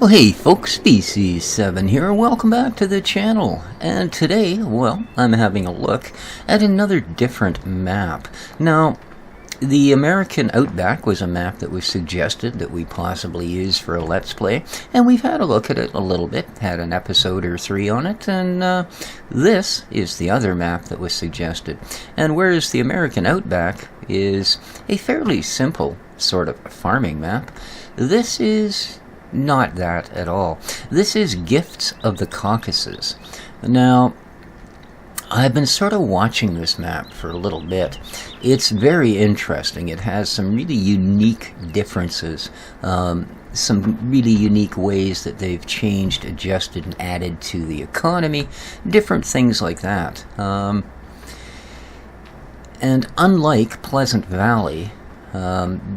Well, hey folks, Species7 here, welcome back to the channel. And today, well, I'm having a look at another different map. Now, the American Outback was a map that was suggested that we possibly use for a Let's Play, and we've had a look at it a little bit, had an episode or 3 on it, and this is the other map that was suggested. And whereas the American Outback is a fairly simple sort of farming map, this is not that at all. This is Gifts of the Caucasus. Now, I've been sort of watching this map for a little bit. It's very interesting. It has some really unique differences, some really unique ways that they've changed, adjusted, and added to the economy, different things like that. And unlike Pleasant Valley,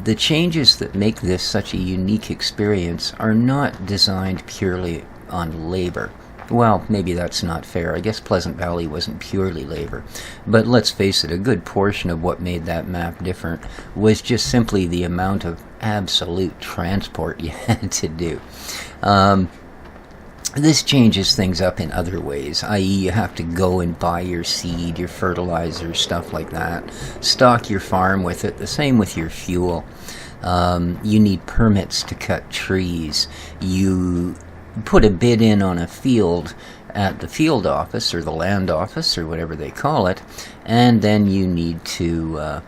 the changes that make this such a unique experience are not designed purely on labor. Well, maybe that's not fair. I guess Pleasant Valley wasn't purely labor. But let's face it, a good portion of what made that map different was just simply the amount of absolute transport you had to do. This changes things up in other ways, i.e. you have to go and buy your seed, your fertilizer, stuff like that. Stock your farm with it. The same with your fuel. You need permits to cut trees. You put a bid in on a field at the field office or the land office or whatever they call it, and then you need to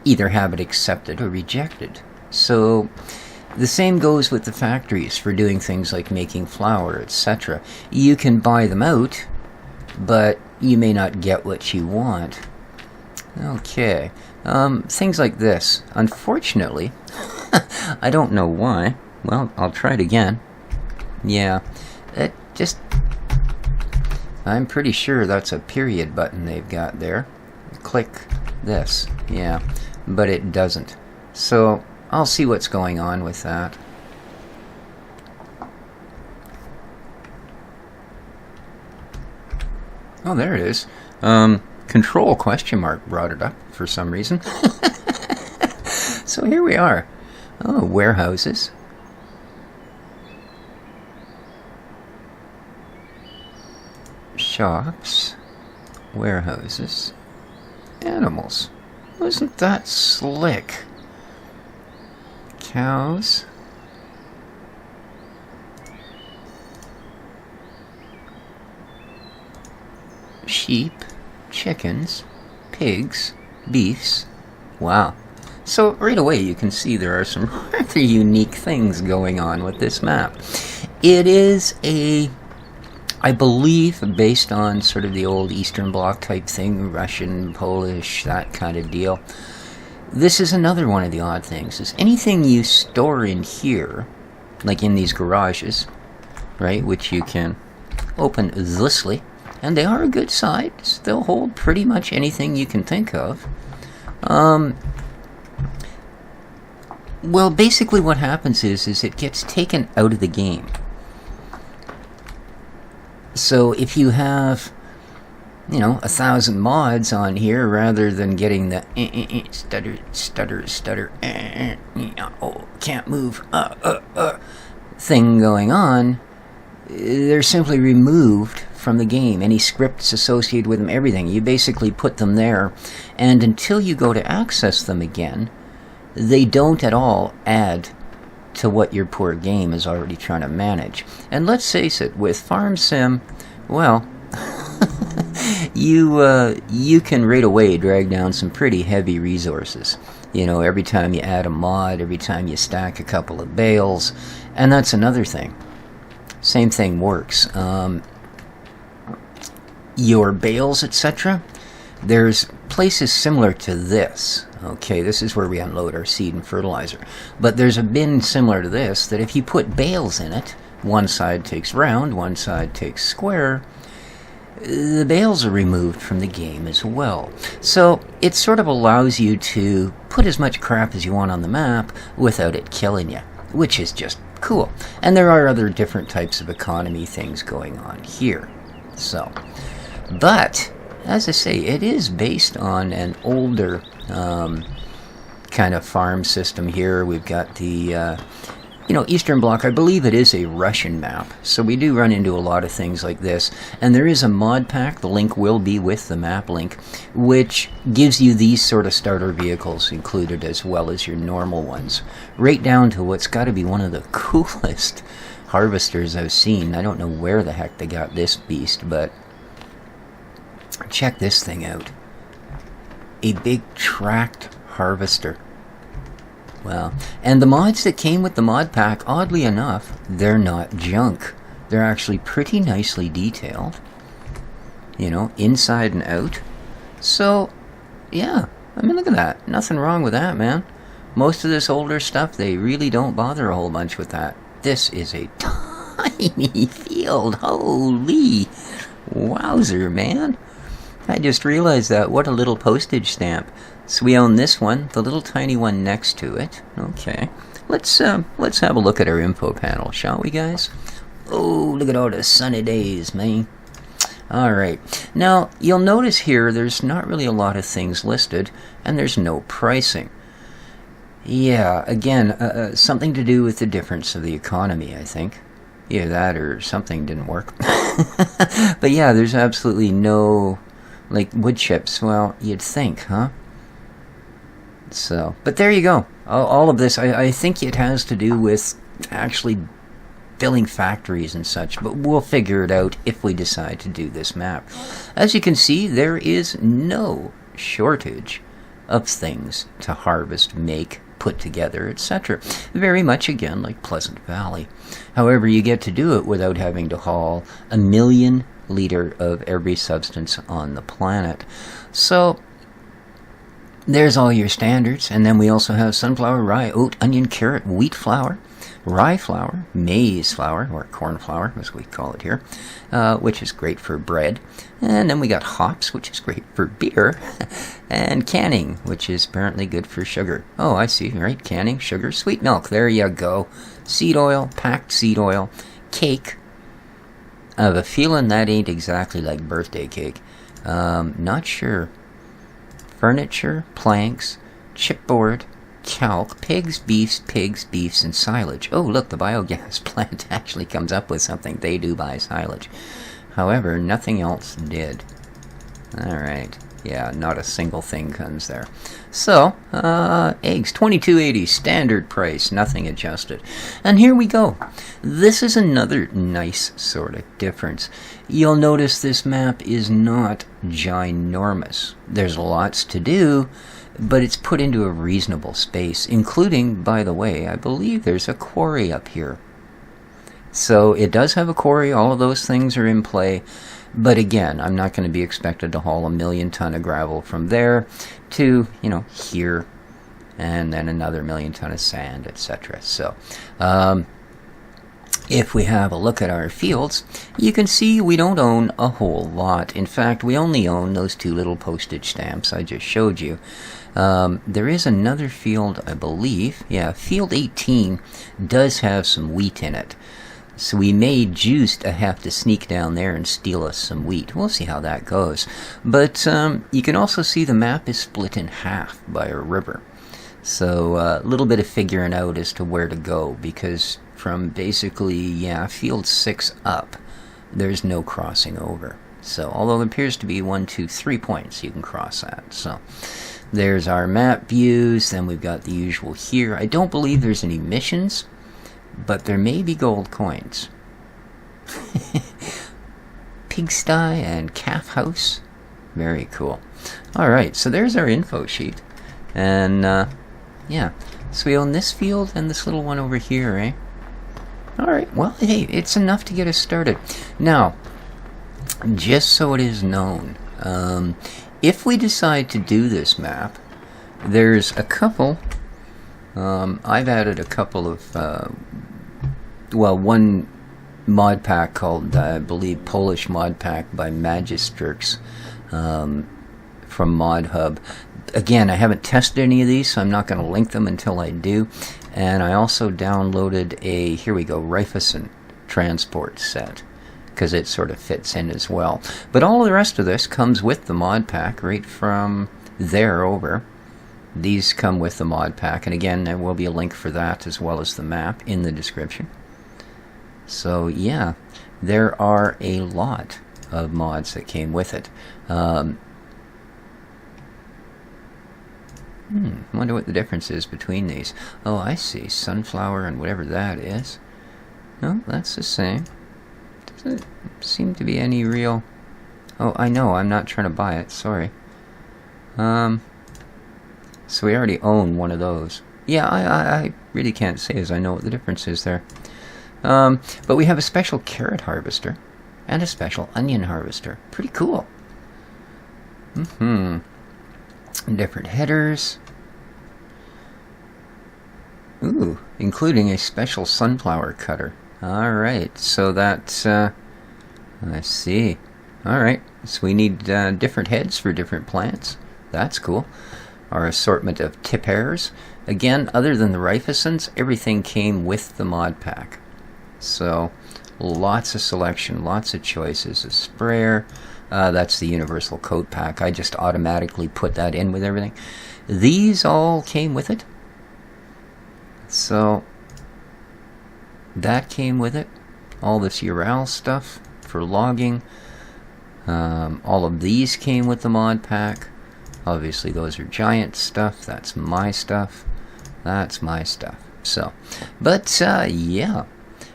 either have it accepted or rejected. So the same goes with the factories for doing things like making flour, etc. You can buy them out, but you may not get what you want. Okay, things like this. Unfortunately, I don't know why. Well, I'll try it again. Yeah, it just... I'm pretty sure that's a period button they've got there. Click this. Yeah, but it doesn't. So I'll see what's going on with that. Oh, there it is. Control question mark brought it up for some reason. So here we are. Oh, warehouses. Shops. Warehouses. Animals. Wasn't that slick? Cows. Sheep. Chickens. Pigs. Beefs. Wow. So right away you can see there are some rather unique things going on with this map. It is I believe, based on sort of the old Eastern Bloc type thing, Russian, Polish, that kind of deal. This is another one of the odd things, is anything you store in here, like in these garages, right, which you can open thusly, and they are a good size. They'll hold pretty much anything you can think of. Well, basically what happens is it gets taken out of the game. So if you have, 1,000 mods on here, rather than getting the stutter, oh, can't move, thing going on, they're simply removed from the game. Any scripts associated with them, everything. You basically put them there, and until you go to access them again, they don't at all add to what your poor game is already trying to manage. And let's face it, with Farm Sim, well, you can right away drag down some pretty heavy resources. Every time you add a mod, every time you stack a couple of bales, and that's another thing. Same thing works. Your bales, etc., there's places similar to this. Okay, this is where we unload our seed and fertilizer. But there's a bin similar to this that if you put bales in it, one side takes round, one side takes square, the bales are removed from the game as well. So it sort of allows you to put as much crap as you want on the map without it killing you, which is just cool. And there are other different types of economy things going on here. So, but as I say, it is based on an older kind of farm system here. We've got the Eastern Bloc, I believe it is a Russian map, so we do run into a lot of things like this. And there is a mod pack, the link will be with the map link, which gives you these sort of starter vehicles included as well as your normal ones. Right down to what's got to be one of the coolest harvesters I've seen. I don't know where the heck they got this beast, but check this thing out. A big tracked harvester. Well, and the mods that came with the mod pack, oddly enough, they're not junk. They're actually pretty nicely detailed, inside and out. So, yeah, I mean, look at that. Nothing wrong with that, man. Most of this older stuff, they really don't bother a whole bunch with that. This is a tiny field. Holy wowzer, man. I just realized that. What a little postage stamp. So we own this one, the little tiny one next to it. Okay. Let's have a look at our info panel, shall we, guys? Oh, look at all the sunny days, man. Alright. Now, you'll notice here there's not really a lot of things listed, and there's no pricing. Yeah, again, something to do with the difference of the economy, I think. Either that or something didn't work. But yeah, there's absolutely no, wood chips. Well, you'd think, huh? So, but there you go. All of this, I think it has to do with actually building factories and such, but we'll figure it out if we decide to do this map. As you can see, there is no shortage of things to harvest, make, put together, etc. Very much, again, like Pleasant Valley. However, you get to do it without having to haul 1 million liter of every substance on the planet. So, there's all your standards, and then we also have sunflower, rye, oat, onion, carrot, wheat flour, rye flour, maize flour, or corn flour, as we call it here, which is great for bread. And then we got hops, which is great for beer, and canning, which is apparently good for sugar. Oh, I see, right? Canning, sugar, sweet milk, there you go. Seed oil, packed seed oil, cake. I have a feeling that ain't exactly like birthday cake. Not sure. Furniture, planks, chipboard, calc, pigs, beefs, and silage. Oh, look, the biogas plant actually comes up with something. They do buy silage. However, nothing else did. Alright. Yeah, not a single thing comes there. So, eggs, $22.80, standard price, nothing adjusted. And here we go. This is another nice sort of difference. You'll notice this map is not ginormous. There's lots to do, but it's put into a reasonable space, including, by the way, I believe there's a quarry up here. So it does have a quarry, all of those things are in play. But again, I'm not going to be expected to haul 1 million ton of gravel from there to, here, and then another 1 million ton of sand, etc. So, if we have a look at our fields, you can see we don't own a whole lot. In fact, we only own those 2 little postage stamps I just showed you. There is another field, I believe. Yeah, field 18 does have some wheat in it. So we may just have to sneak down there and steal us some wheat. We'll see how that goes. But you can also see the map is split in half by a river. So a little bit of figuring out as to where to go, because from basically, field 6 up, there's no crossing over. So although there appears to be 1, 2, 3 points you can cross at. So there's our map views. Then we've got the usual here. I don't believe there's any missions, but there may be gold coins. Pigsty and calf house. Very cool. Alright, so there's our info sheet. And, so we own this field and this little one over here, eh? Alright, well, hey, it's enough to get us started. Now, just so it is known, if we decide to do this map, there's a couple... I've added a couple of, one mod pack called, I believe, Polish mod pack by Magistrix from Mod Hub. Again, I haven't tested any of these, so I'm not going to link them until I do. And I also downloaded a, here we go, Rifeson transport set, because it sort of fits in as well. But all the rest of this comes with the mod pack right from there over. these come with the mod pack, and again, there will be a link for that as well as the map in the description. So yeah, there are a lot of mods that came with it. Wonder what the difference is between these. Oh, I see. Sunflower and whatever that is. No, that's the same. Doesn't seem to be any real... Oh, I know. I'm not trying to buy it. Sorry. So we already own one of those. Yeah, I really can't say as I know what the difference is there. But we have a special carrot harvester and a special onion harvester. Pretty cool. Different headers. Ooh, including a special sunflower cutter. Alright, so that's, I see. Alright, so we need different heads for different plants. That's cool. Our assortment of tip hairs. Again, other than the rifescens, everything came with the mod pack. So, lots of selection, lots of choices. A sprayer. That's the universal coat pack. I just automatically put that in with everything. These all came with it. So that came with it. All this Ural stuff for logging. All of these came with the mod pack. Obviously those are giant stuff. That's my stuff. That's my stuff. So, but yeah.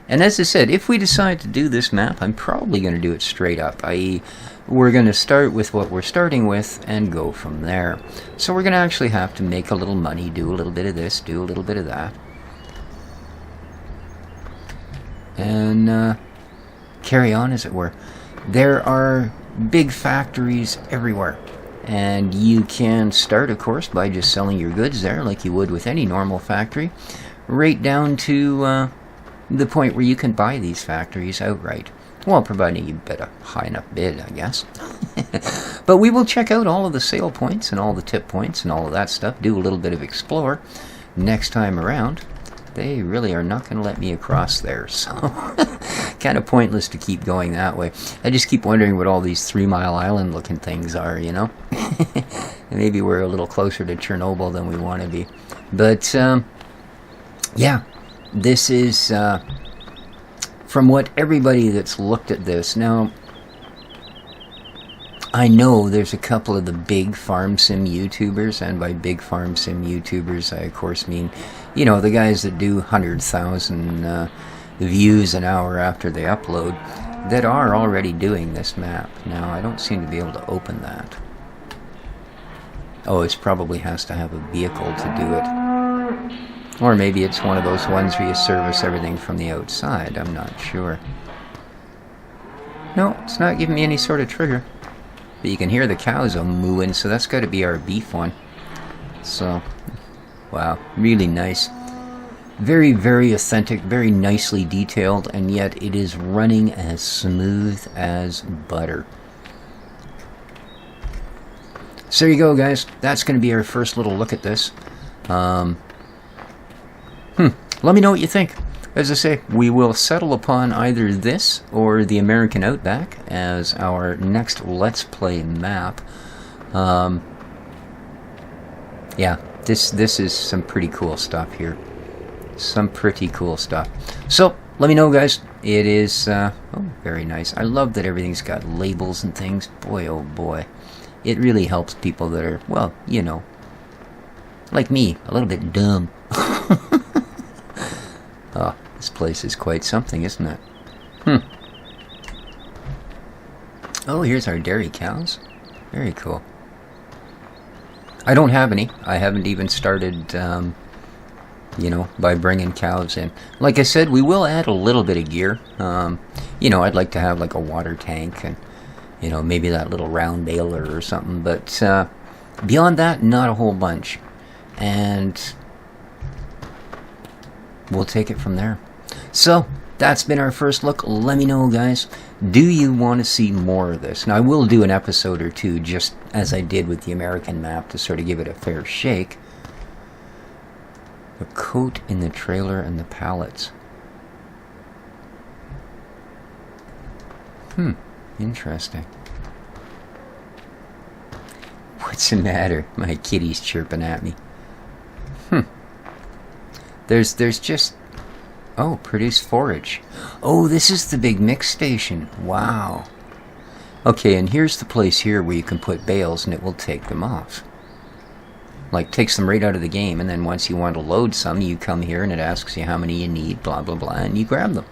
And as I said, if we decide to do this map, I'm probably going to do it straight up, i.e. we're going to start with what we're starting with and go from there. So we're going to actually have to make a little money, do a little bit of this, do a little bit of that. And carry on, as it were. There are big factories everywhere. And you can start, of course, by just selling your goods there like you would with any normal factory. Right down to... the point where you can buy these factories outright. Well, providing you bet a high enough bid, I guess. But we will check out all of the sale points and all the tip points and all of that stuff, do a little bit of explore next time around. They really are not going to let me across there, so kind of pointless to keep going that way. I just keep wondering what all these 3 Mile Island looking things are, you know? Maybe we're a little closer to Chernobyl than we want to be. But, yeah. This is, from what everybody that's looked at this, now, I know there's a couple of the big farm sim YouTubers, and by big farm sim YouTubers, I of course mean, you know, the guys that do 100,000 views an hour after they upload, that are already doing this map. Now, I don't seem to be able to open that. Oh, it probably has to have a vehicle to do it. Or maybe it's one of those ones where you service everything from the outside. I'm not sure. No, it's not giving me any sort of trigger. But you can hear the cows mooing, so that's got to be our beef one. So, wow, really nice. Very, very authentic, very nicely detailed, and yet it is running as smooth as butter. So there you go, guys. That's going to be our first little look at this. Let me know what you think. As I say, we will settle upon either this or the American Outback as our next Let's Play map. Yeah, this is some pretty cool stuff here. Some pretty cool stuff. So, let me know, guys. It is, oh, very nice. I love that everything's got labels and things. Boy, oh boy. It really helps people that are, well, you know, like me, a little bit dumb. Oh, this place is quite something, isn't it? Oh, here's our dairy cows. Very cool. I don't have any. I haven't even started, you know, by bringing cows in. Like I said, we will add a little bit of gear. You know, I'd like to have like a water tank and, you know, maybe that little round baler or something. But beyond that, not a whole bunch. And we'll take it from there. So, that's been our first look. Let me know, guys. Do you want to see more of this? Now, I will do an episode or two, just as I did with the American map, to sort of give it a fair shake. The coat in the trailer and the pallets. Interesting. What's the matter? My kitty's chirping at me. There's just... Oh, produce forage. Oh, this is the big mix station. Wow. Okay, and here's the place here where you can put bales and it will take them off. Like, takes them right out of the game, and then once you want to load some, you come here and it asks you how many you need, blah, blah, blah, and you grab them.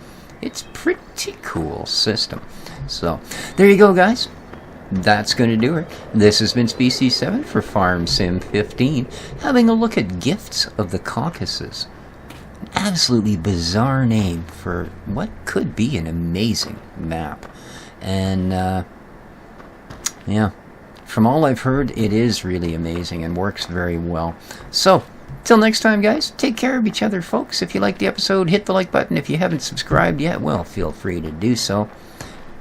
It's pretty cool system. So, there you go, guys. That's going to do it. This has been Species 7 for Farm Sim 15, having a look at Gifts of the Caucasus. An absolutely bizarre name for what could be an amazing map. And, yeah, from all I've heard, it is really amazing and works very well. So, till next time, guys, take care of each other, folks. If you liked the episode, hit the like button. If you haven't subscribed yet, well, feel free to do so.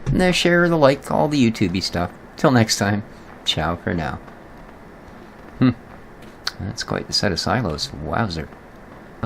And then share the like, all the YouTubey stuff. Till next time, ciao for now. That's quite the set of silos. Wowzer.